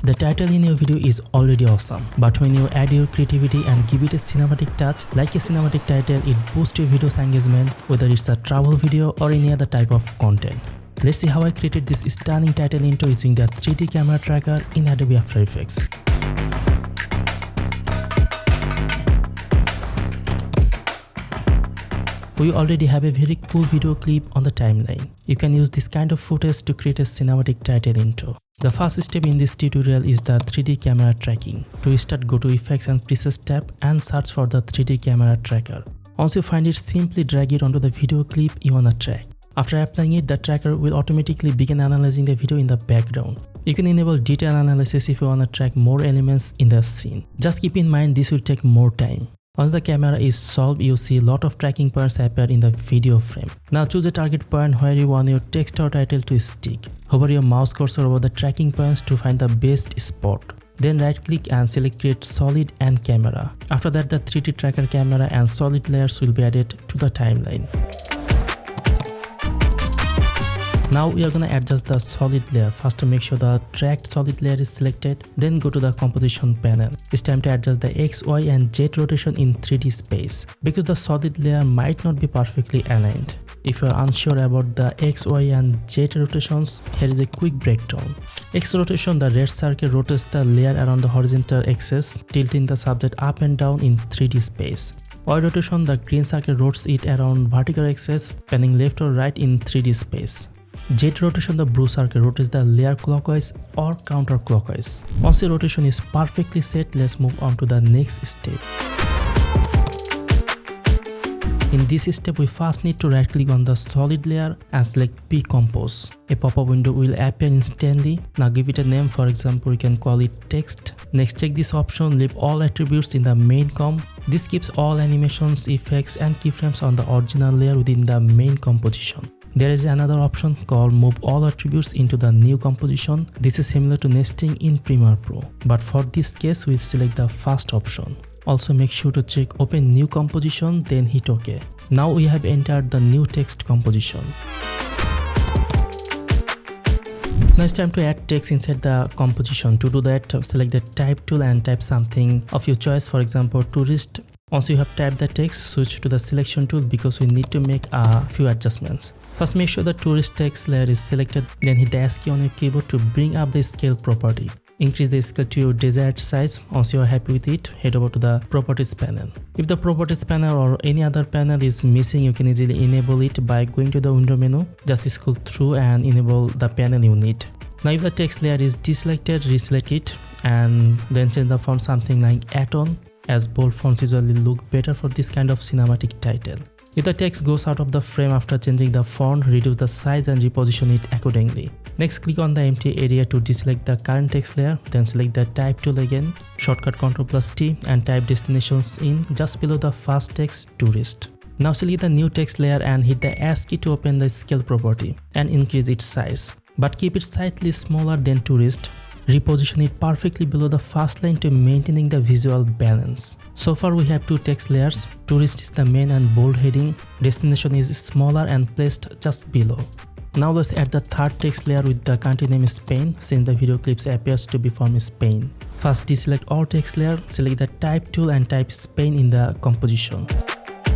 The title in your video is already awesome, but when you add your creativity and give it a cinematic touch, like a cinematic title, it boosts your video's engagement, whether it's a travel video or any other type of content. Let's see how I created this stunning title intro using the 3D camera tracker in Adobe After Effects. We already have a very cool video clip on the timeline. You can use this kind of footage to create a cinematic title intro. The first step in this tutorial is the 3D camera tracking. To start, go to Effects and Presets tab and search for the 3D camera tracker. Once you find it, simply drag it onto the video clip you wanna track. After applying it, the tracker will automatically begin analyzing the video in the background. You can enable detail analysis if you wanna track more elements in the scene. Just keep in mind this will take more time. Once the camera is solved, you see a lot of tracking points appear in the video frame. Now choose a target point where you want your text or title to stick. Hover your mouse cursor over the tracking points to find the best spot. Then right click and select Create Solid and Camera. After that, the 3D tracker camera and solid layers will be added to the timeline. Now we are gonna adjust the solid layer. First, to make sure the tracked solid layer is selected, then go to the composition panel. It's time to adjust the X, Y and Z rotation in 3D space because the solid layer might not be perfectly aligned. If you are unsure about the X, Y and Z rotations, here is a quick breakdown. X rotation, the red circle rotates the layer around the horizontal axis, tilting the subject up and down in 3D space. Y rotation, the green circle rotates it around vertical axis, panning left or right in 3D space. Z rotation, the blue circle rotates the layer clockwise or counterclockwise. Once the rotation is perfectly set, let's move on to the next step. In this step, we first need to right click on the solid layer and select P-Compose. A pop-up window will appear instantly. Now give it a name, for example, we can call it text. Next, check this option, leave all attributes in the main comp. This keeps all animations, effects and keyframes on the original layer within the main composition. There is another option called Move All Attributes into the new composition. This is similar to nesting in Premiere Pro, but for this case we'll select the first option. Also make sure to check Open New Composition, then hit OK. Now we have entered the new text composition. Now it's time to add text inside the composition. To do that, select the Type tool and type something of your choice, for example tourist. Once you have typed the text, switch to the selection tool because we need to make a few adjustments. First, make sure the tourist text layer is selected, then hit the S key on your keyboard to bring up the scale property. Increase the scale to your desired size. Once you are happy with it, head over to the properties panel. If the properties panel or any other panel is missing, you can easily enable it by going to the window menu. Just scroll through and enable the panel you need. Now if the text layer is deselected, reselect it and then change the font something like Atom, as bold fonts usually look better for this kind of cinematic title. If the text goes out of the frame after changing the font, reduce the size and reposition it accordingly. Next, click on the empty area to deselect the current text layer, then select the Type tool again, shortcut Ctrl+T and type destinations in just below the first text tourist. Now select the new text layer and hit the S key to open the scale property and increase its size, but keep it slightly smaller than tourist. Reposition it perfectly below the first line to maintaining the visual balance. So far we have two text layers. Tourist is the main and bold heading. Destination is smaller and placed just below. Now let's add the third text layer with the country name Spain, since the video clips appears to be from Spain. First, deselect all text layer, select the Type tool and type Spain in the composition.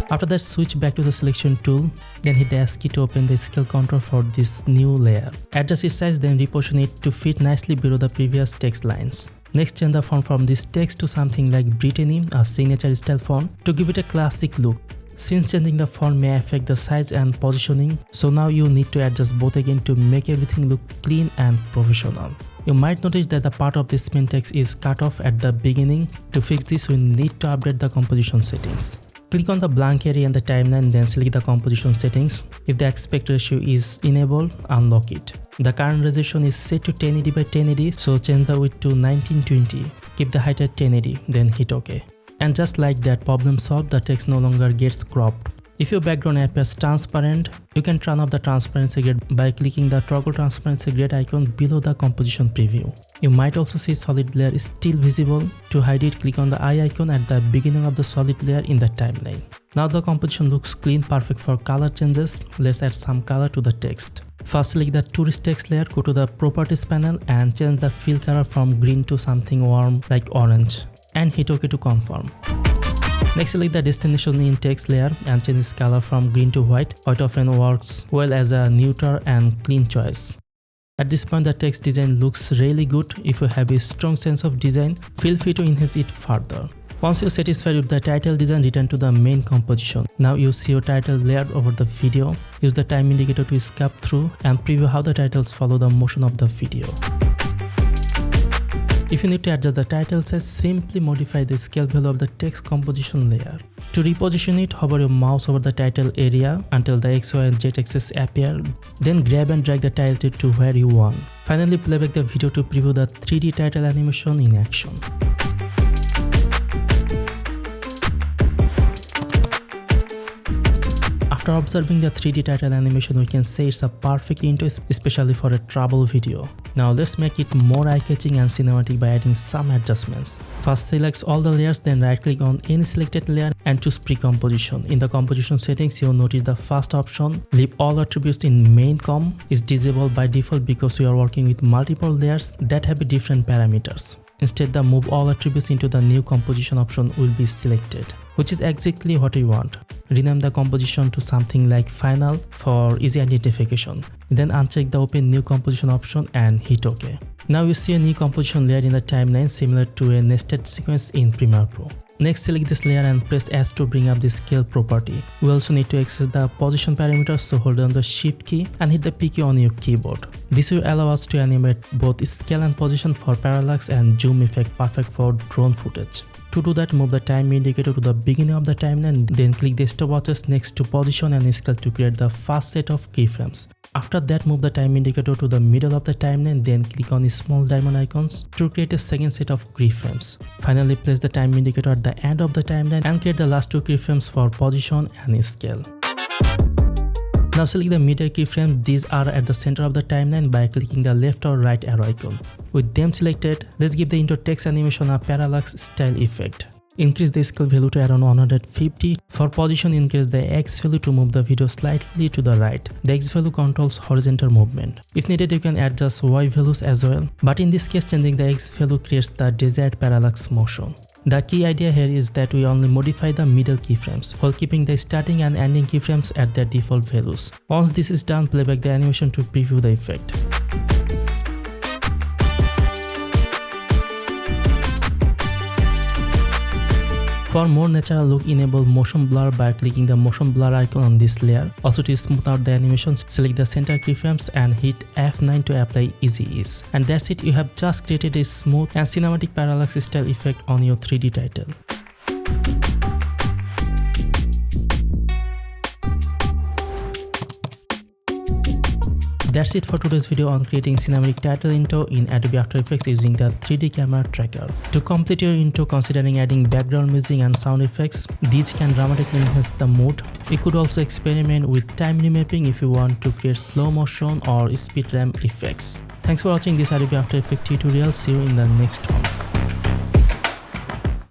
After that, switch back to the selection tool, then hit the S key to open the scale control for this new layer. Adjust its size, then reposition it to fit nicely below the previous text lines. Next, change the font from this text to something like Brittany, a signature style font, to give it a classic look. Since changing the font may affect the size and positioning, so now you need to adjust both again to make everything look clean and professional. You might notice that the part of this main text is cut off at the beginning. To fix this, we need to update the composition settings. Click on the blank area in the timeline, then select the composition settings. If the aspect ratio is enabled, unlock it. The current resolution is set to 1080 by 1080, so change the width to 1920. Keep the height at 1080, then hit OK. And just like that, problem solved, the text no longer gets cropped. If your background appears transparent, you can turn off the transparency grid by clicking the toggle transparency grid icon below the composition preview. You might also see solid layer is still visible. To hide it, click on the eye icon at the beginning of the solid layer in the timeline. Now the composition looks clean, perfect for color changes. Let's add some color to the text. First, select the tourist text layer, go to the properties panel and change the fill color from green to something warm like orange and hit OK to confirm. Next, select the destination in text layer and change its color from green to white. White often works well as a neutral and clean choice. At this point, the text design looks really good. If you have a strong sense of design, feel free to enhance it further. Once you're satisfied with the title design, return to the main composition. Now you see your title layered over the video. Use the time indicator to skip through and preview how the titles follow the motion of the video. If you need to adjust the title size, simply modify the scale value of the text composition layer. To reposition it, hover your mouse over the title area until the X, Y, and Z axis appear. Then grab and drag the title to where you want. Finally, playback the video to preview the 3D title animation in action. After observing the 3D title animation, we can say it's a perfect intro, especially for a travel video. Now let's make it more eye-catching and cinematic by adding some adjustments. First, select all the layers, then right-click on any selected layer and choose pre-composition. In the composition settings, you'll notice the first option, leave all attributes in main com, is disabled by default because we are working with multiple layers that have different parameters. Instead, the move all attributes into the new composition option will be selected, which is exactly what we want. Rename the composition to something like final for easy identification. Then uncheck the open new composition option and hit OK. Now you see a new composition layer in the timeline similar to a nested sequence in Premiere Pro. Next, select this layer and press S to bring up the scale property. We also need to access the position parameters, so hold down the Shift key and hit the P key on your keyboard. This will allow us to animate both scale and position for parallax and zoom effect, perfect for drone footage. To do that, move the time indicator to the beginning of the timeline, then click the stopwatches next to position and scale to create the first set of keyframes. After that, move the time indicator to the middle of the timeline, then click on the small diamond icons to create a second set of keyframes. Finally, place the time indicator at the end of the timeline and create the last two keyframes for position and scale. Now select the middle keyframe. These are at the center of the timeline by clicking the left or right arrow icon. With them selected, let's give the intro text animation a parallax style effect. Increase the scale value to around 150. For position, increase the X value to move the video slightly to the right. The X value controls horizontal movement. If needed, you can adjust Y values as well. But in this case, changing the X value creates the desired parallax motion. The key idea here is that we only modify the middle keyframes while keeping the starting and ending keyframes at their default values. Once this is done, playback the animation to preview the effect. For more natural look, enable motion blur by clicking the motion blur icon on this layer. Also, to smooth out the animation, select the center keyframes and hit F9 to apply easy ease. And that's it, you have just created a smooth and cinematic parallax style effect on your 3D title. That's it for today's video on creating cinematic title intro in Adobe After Effects using the 3D camera tracker. To complete your intro, considering adding background music and sound effects, these can dramatically enhance the mood. You could also experiment with time remapping if you want to create slow motion or speed ramp effects. Thanks for watching this Adobe After Effects tutorial. See you in the next one.